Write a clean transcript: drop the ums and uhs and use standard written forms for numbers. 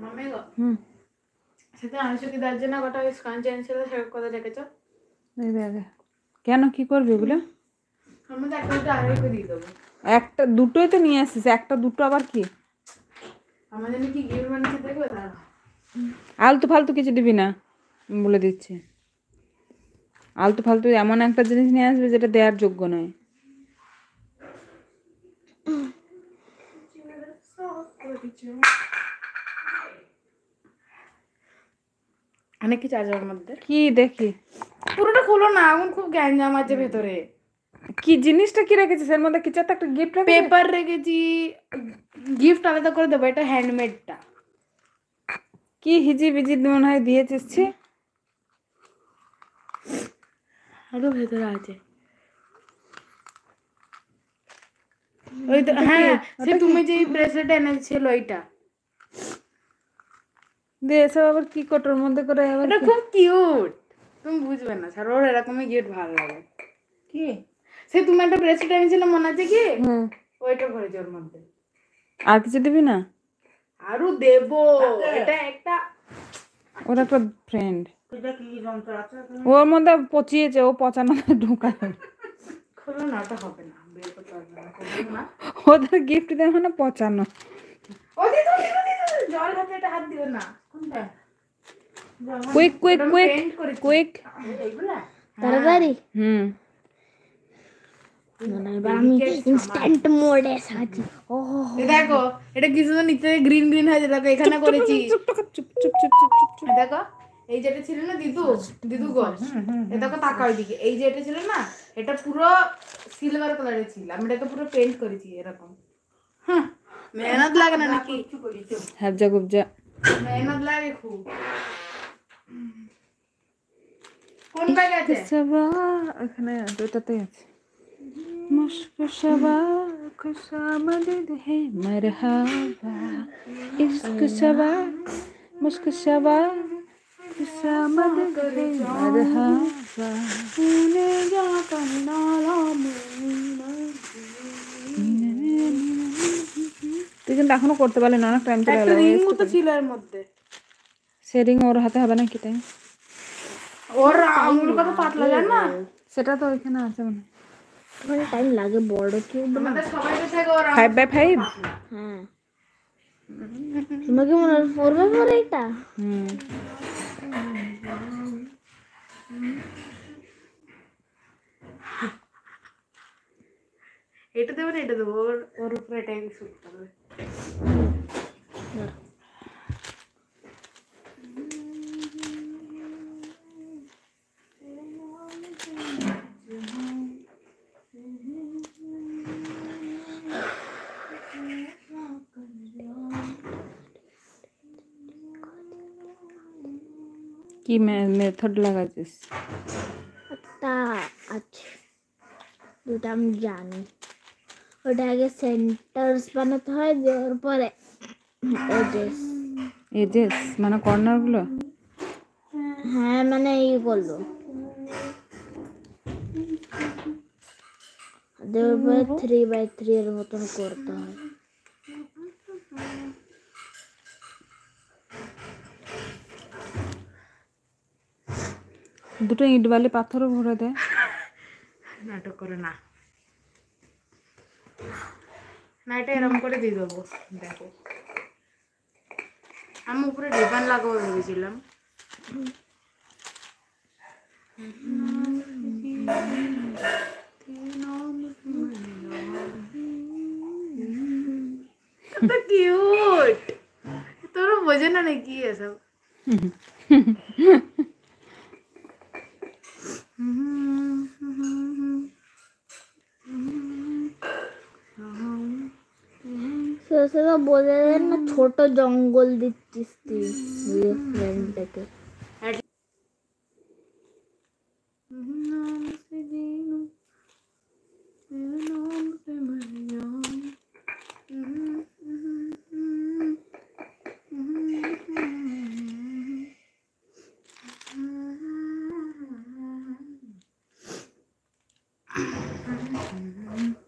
মামি গো সেটা আনছো কি দার জন্য গোটা স্কান চেঞ্জ ছিল সে কথা দেখেছো এই দেখে কেন কি করবে এগুলো আমি তো একটা আড়াই দিয়ে দেবো একটা দুটোই তো নিয়ে আসিস একটা দুটো আবার কি আমার জন্য কি গিফট বানিয়েছে দেখবে তারা আলতু ফালতু কিছু দিবি না আমি বলে দিচ্ছি আলতু ফালতু এমন একটা জিনিস নিয়ে আসবে যেটা দেওয়ার যোগ্য নয় অনেক কিছু আছে ওর মধ্যে কি দেখি পুরোটা খুলো না এখন খুব গ্যাঞ্জাম আছে ভেতরে কি জিনিসটা কি রেখেছিস এর মধ্যে কিছু একটা গিফট রেখেছিস পেপার রেখেছি গিফট আলাদা করে দেবো এটা হ্যান্ডমেডটা কি হিজি বিজি মনে হয় দিয়েছিস ছি আরো ভেতরে আছে ওই তো হ্যাঁ সে তুমি যে ব্রেসলেট এনেছিল ওইটা দে এসব আবার কি কোটোর মধ্যে করে আবার এটা খুব কিউট তুমি বুঝবে না স্যার ওর এরকমই গিফট ভালো লাগে কি সে তুমি একটা ব্রেসলেট এনেছিলে মনে আছে কি ওইটা করেছে ওর মধ্যে আর কিছু দিবি না আরো দেবো এটা একটা ওর একটা ফ্রেন্ড ওর মধ্যে পচিয়েছে ও পচানো ঢোকানো খোলো না ওটা হবে না বের করতে পারবে না খোলো না ওদের গিফট দেওয়া মানে পচানো ও দিদু জল হাতে এটা হাত দিও না কোনটা কুইক কুইক কুইক কুইক এইগুলা তাড়াতাড়ি আমি ইনস্ট্যান্ট মোডে সাজি দেখো এটা কিছু তো নিচে গ্রিন গ্রিন হয়েছে দেখো এখানে করেছি চুপ চুপ চুপ চুপ চুপ চুপ দেখো এই যেটা ছিল না দিদু গোল এ দেখো তাকাও দিকে এই যে এটা ছিল না এটা পুরো সিলভার কালারের ছিল আমি এটাকে পুরো পেইন্ট করেছি এরকম হ্যাঁ মেহনত লাগে না নাকি হাবজা গুবজা মেহনত লাগে খুব কোন ব্যাগে আছে সবা এখানে দুটাতেই আছে मुश्क शबा खुशामदीद है मरहबा इश्क शबा मुश्क शबा खुशामदीद है मरहबा तूने जा करना তুই কিন্তু এখনো করতে পারলি না অনেক টাইম চলে গেল রিং মতো ছিল এর মধ্যে শেরিং ওর হাতে হবে না কি টাইম ওর আঙুল কত পাতলা জান না সেটা তো ওইখানে আছে মনে মানে টাইম লাগে বড় কিউব না আমাদের সবাইকে থেকে ওর 5x5 হ্যাঁ তোমাকে মনে হয় 4x4 এটা এটা দেবো না এটা দেবো ওর উপরে এটাই শুট করবে কি মেথড লাগাছিস একটা আছে যেটা আমি জানি ওটা আগে সেন্টার্স বানাতে হয় দেওয়ার পরে এজেস এজেস মানে কর্নার গুলো হ্যাঁ মানে এইগুলো দেওয়ার পরে 3x3 এর মতন করতে হয় দুটো ইট বালি পাথরও ভরে দে নাটক করে না না এটা এরকম করে দিয়ে দেবো দেখো আমি উপরে রিবান লাগাবো ভেবেছিলাম কত কিউট তোরা বোঝে না নাকি এসব সেটা বলে না ছোট জঙ্গল দিচ্ছিস তুই ফ্রেন্ডটাকে